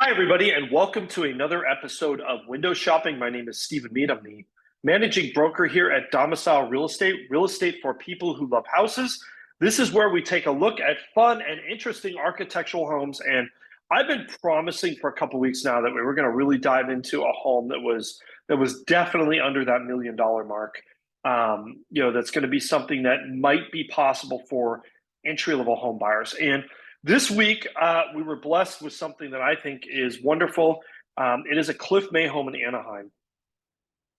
Hi, everybody, and welcome to another episode of Window Shopping. My name is Stephen Meade. I'm the managing broker here at Domicile Real estate for people who love houses. This is where we take a look at fun and interesting architectural homes. And I've been promising for a couple weeks now that we were going to really dive into a home that was definitely under that $1 million mark. That's going to be something that might be possible for entry-level home buyers. And this week, we were blessed with something that I think is wonderful. It is a Cliff May home in Anaheim.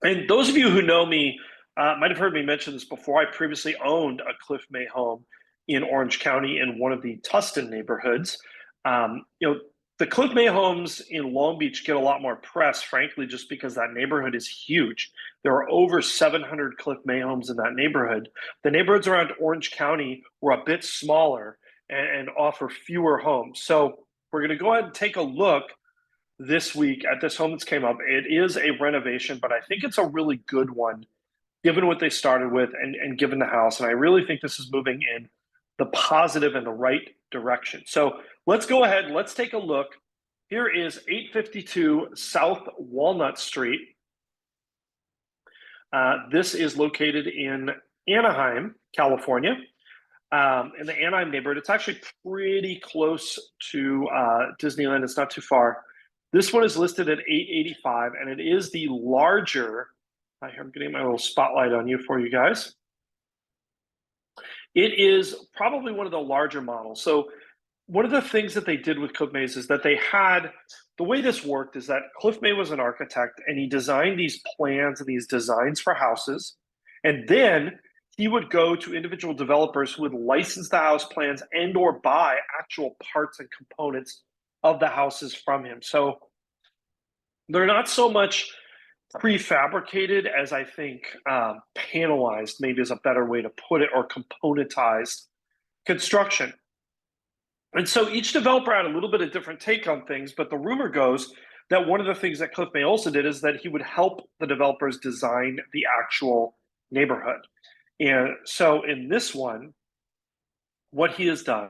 And those of you who know me might have heard me mention this before. I previously owned a Cliff May home in Orange County in one of the Tustin neighborhoods. The Cliff May homes in Long Beach get a lot more press, frankly, just because that neighborhood is huge. There are over 700 Cliff May homes in that neighborhood. The neighborhoods around Orange County were a bit smaller and offer fewer homes. So we're going to go ahead and take a look this week at this home that's came up. It is a renovation, but I think it's a really good one given what they started with and given the house. And I really think this is moving in the positive and the right direction. So let's go ahead and let's take a look. Here is 852 South Walnut Street. This is located in Anaheim, California. In the Anaheim neighborhood. It's actually pretty close to Disneyland. It's not too far. This one is listed at $885, and it is the larger. I'm getting my little spotlight on you for you guys. It is probably one of the larger models. So one of the things that they did with Cliff Mays is that they had, the way this worked is that Cliff May was an architect, and he designed these plans and these designs for houses, and then he would go to individual developers who would license the house plans and or buy actual parts and components of the houses from him. So they're not so much prefabricated as I think panelized, maybe is a better way to put it, or componentized construction. And so each developer had a little bit of different take on things, but the rumor goes that one of the things that Cliff May also did is that he would help the developers design the actual neighborhood. And so in this one, what he has done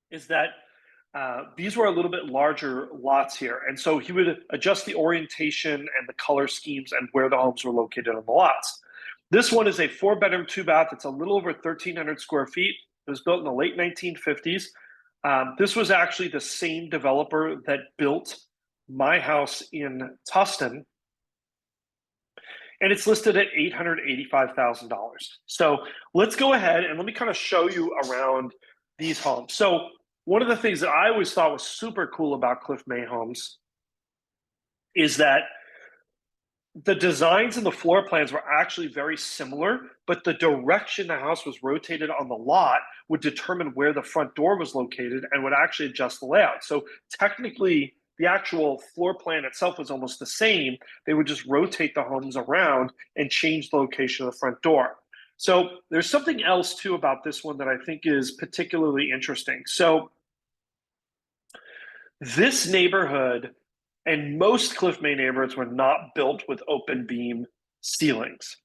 is that these were a little bit larger lots here. And so he would adjust the orientation and the color schemes and where the homes were located on the lots. This one is a 4-bedroom, 2-bath. It's a little over 1,300 square feet. It was built in the late 1950s. This was actually the same developer that built my house in Tustin. And it's listed at $885,000. So let's go ahead and let me kind of show you around these homes. So one of the things that I always thought was super cool about Cliff May homes is that the designs and the floor plans were actually very similar, but the direction the house was rotated on the lot would determine where the front door was located and would actually adjust the layout. So technically, the actual floor plan itself was almost the same. They would just rotate the homes around and change the location of the front door. So there's something else too about this one that I think is particularly interesting. So this neighborhood and most Cliff May neighborhoods were not built with open beam ceilings.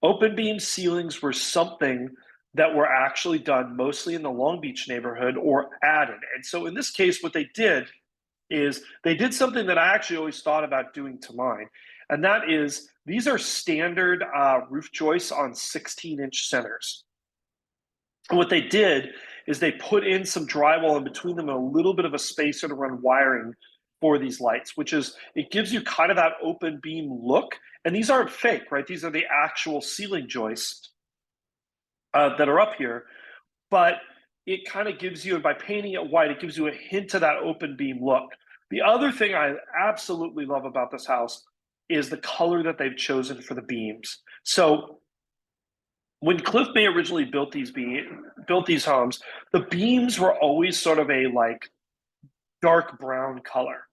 Open beam ceilings were something that were actually done mostly in the Long Beach neighborhood or added. And so in this case, what they did is they did something that I actually always thought about doing to mine. And that is, these are standard roof joists on 16-inch centers. And what they did is they put in some drywall in between them and a little bit of a spacer to run wiring for these lights, which is, it gives you kind of that open beam look. And these aren't fake, right? These are the actual ceiling joists that are up here. But it kind of gives you, by painting it white, it gives you a hint of that open beam look. The other thing I absolutely love about this house is the color that they've chosen for the beams. So when Cliff May originally built these homes, the beams were always sort of a like dark brown color.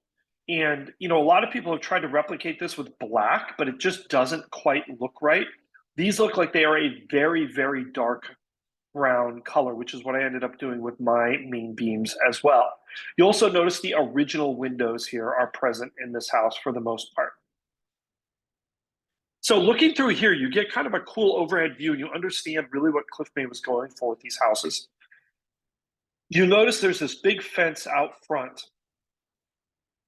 And a lot of people have tried to replicate this with black, but it just doesn't quite look right. These look like they are a very, very dark brown color, which is what I ended up doing with my main beams as well. You also notice the original windows here are present in this house for the most part. So looking through here, you get kind of a cool overhead view and you understand really what Cliff May was going for with these houses. You notice there's this big fence out front.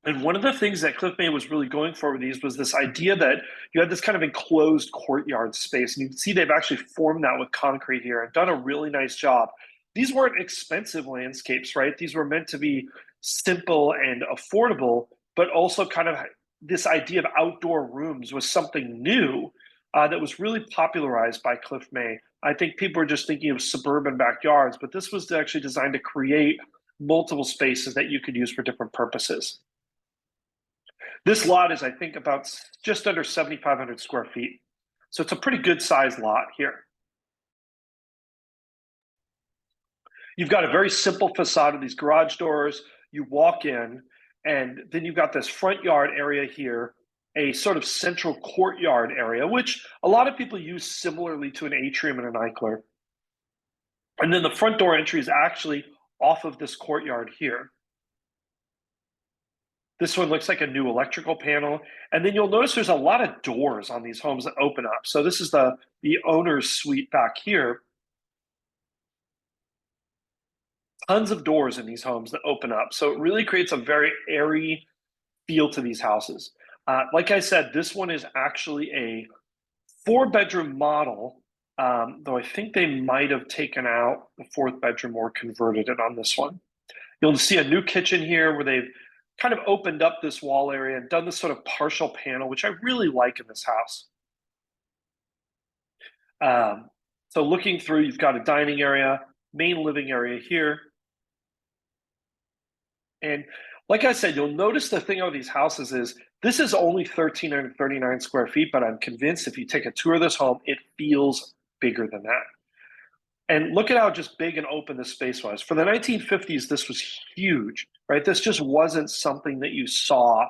And one of the things that Cliff May was really going for with these was this idea that you had this kind of enclosed courtyard space. And you can see they've actually formed that with concrete here and done a really nice job. These weren't expensive landscapes, right? These were meant to be simple and affordable, but also kind of this idea of outdoor rooms was something new that was really popularized by Cliff May. I think people were just thinking of suburban backyards, but this was actually designed to create multiple spaces that you could use for different purposes. This lot is, I think, about just under 7,500 square feet. So it's a pretty good sized lot here. You've got a very simple facade of these garage doors. You walk in, and then you've got this front yard area here, a sort of central courtyard area, which a lot of people use similarly to an atrium and an Eichler. And then the front door entry is actually off of this courtyard here. This one looks like a new electrical panel. And then you'll notice there's a lot of doors on these homes that open up. So this is the owner's suite back here. Tons of doors in these homes that open up. So it really creates a very airy feel to these houses. Like I said, this one is actually a 4-bedroom model, though I think they might have taken out the 4th bedroom or converted it on this one. You'll see a new kitchen here where they've kind of opened up this wall area and done this sort of partial panel, which I really like in this house. So looking through, you've got a dining area, main living area here. And like I said, you'll notice the thing about these houses is this is only 1,339 square feet, but I'm convinced if you take a tour of this home, it feels bigger than that. And look at how just big and open this space was. For the 1950s, this was huge, right? This just wasn't something that you saw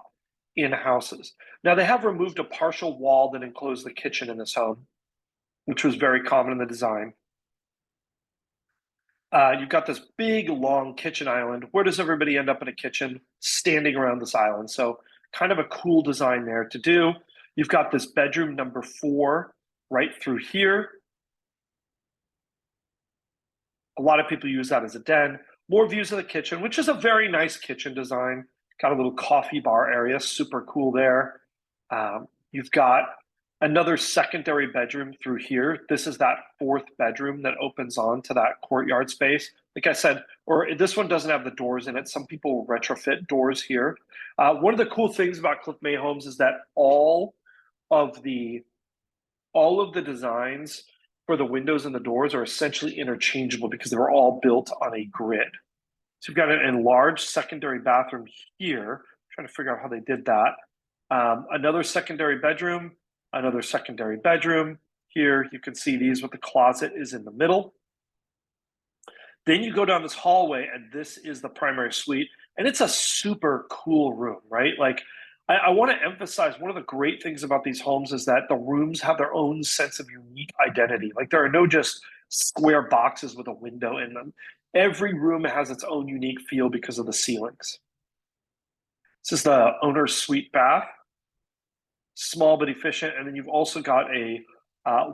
in houses. Now, they have removed a partial wall that enclosed the kitchen in this home, which was very common in the design. You've got this big, long kitchen island. Where does everybody end up in a kitchen? Standing around this island. So kind of a cool design there to do. You've got this bedroom number 4 right through here. A lot of people use that as a den. More views of the kitchen, which is a very nice kitchen design. Got a little coffee bar area, super cool there. You've got another secondary bedroom through here. This is that 4th bedroom that opens on to that courtyard space. Like I said, or this one doesn't have the doors in it. Some people retrofit doors here. One of the cool things about Cliff May homes is that all of the designs for the windows and the doors are essentially interchangeable because they were all built on a grid. So you've got an enlarged secondary bathroom here. I'm trying to figure out how they did that. Another secondary bedroom, another secondary bedroom. Here you can see these with the closet is in the middle. Then you go down this hallway and this is the primary suite. And it's a super cool room, right? Like I want to emphasize one of the great things about these homes is that the rooms have their own sense of unique identity. Like there are no just square boxes with a window in them. Every room has its own unique feel because of the ceilings. This is the owner's suite bath, small but efficient. And then you've also got a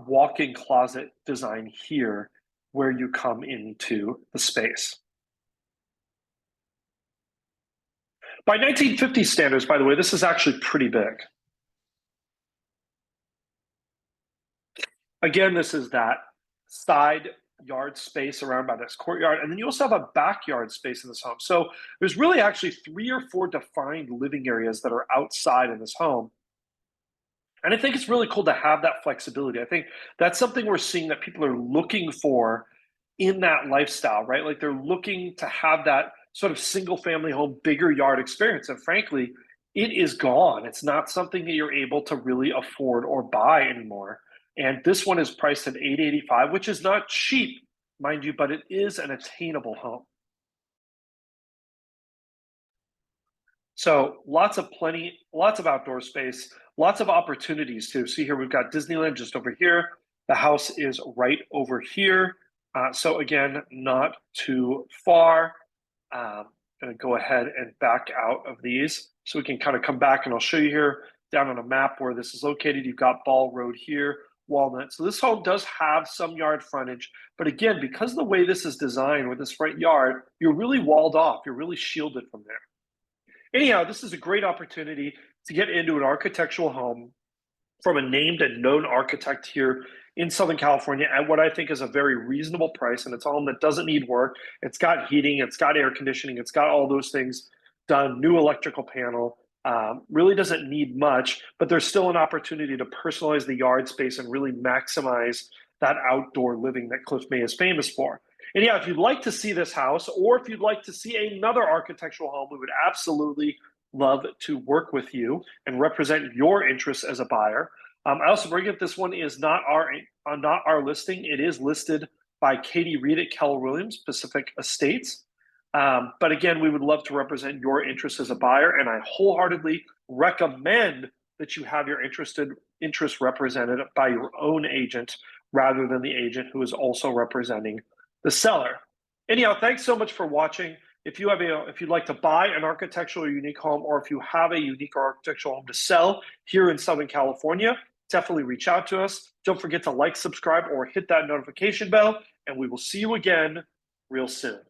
walk-in closet design here where you come into the space. By 1950 standards, by the way, this is actually pretty big. Again, this is that side yard space around by this courtyard. And then you also have a backyard space in this home. So there's really actually 3 or 4 defined living areas that are outside in this home. And I think it's really cool to have that flexibility. I think that's something we're seeing that people are looking for in that lifestyle, right? Like they're looking to have that sort of single family home, bigger yard experience. And frankly, it is gone. It's not something that you're able to really afford or buy anymore. And this one is priced at $885, which is not cheap, mind you, but it is an attainable home. So lots of outdoor space, lots of opportunities too. See here, we've got Disneyland just over here. The house is right over here. So again, not too far. I'm going to go ahead and back out of these so we can kind of come back and I'll show you here down on a map where this is located. You've got Ball Road here. Walnut. So this home does have some yard frontage, but again, because of the way this is designed with this front yard, you're really walled off. You're really shielded from there. Anyhow, this is a great opportunity to get into an architectural home from a named and known architect here in Southern California at what I think is a very reasonable price. And it's a home that doesn't need work. It's got heating, it's got air conditioning, it's got all those things done, new electrical panel. Really doesn't need much, but there's still an opportunity to personalize the yard space and really maximize that outdoor living that Cliff May is famous for. And yeah, if you'd like to see this house, or if you'd like to see another architectural home, we would absolutely love to work with you and represent your interests as a buyer. I also bring up this one is not our listing. It is listed by Katie Reid at Keller Williams Pacific Estates. But again, we would love to represent your interests as a buyer, and I wholeheartedly recommend that you have your interests represented by your own agent rather than the agent who is also representing the seller. Anyhow, thanks so much for watching. If you'd like to buy an architectural unique home, or if you have a unique architectural home to sell here in Southern California, definitely reach out to us. Don't forget to like, subscribe, or hit that notification bell, and we will see you again real soon.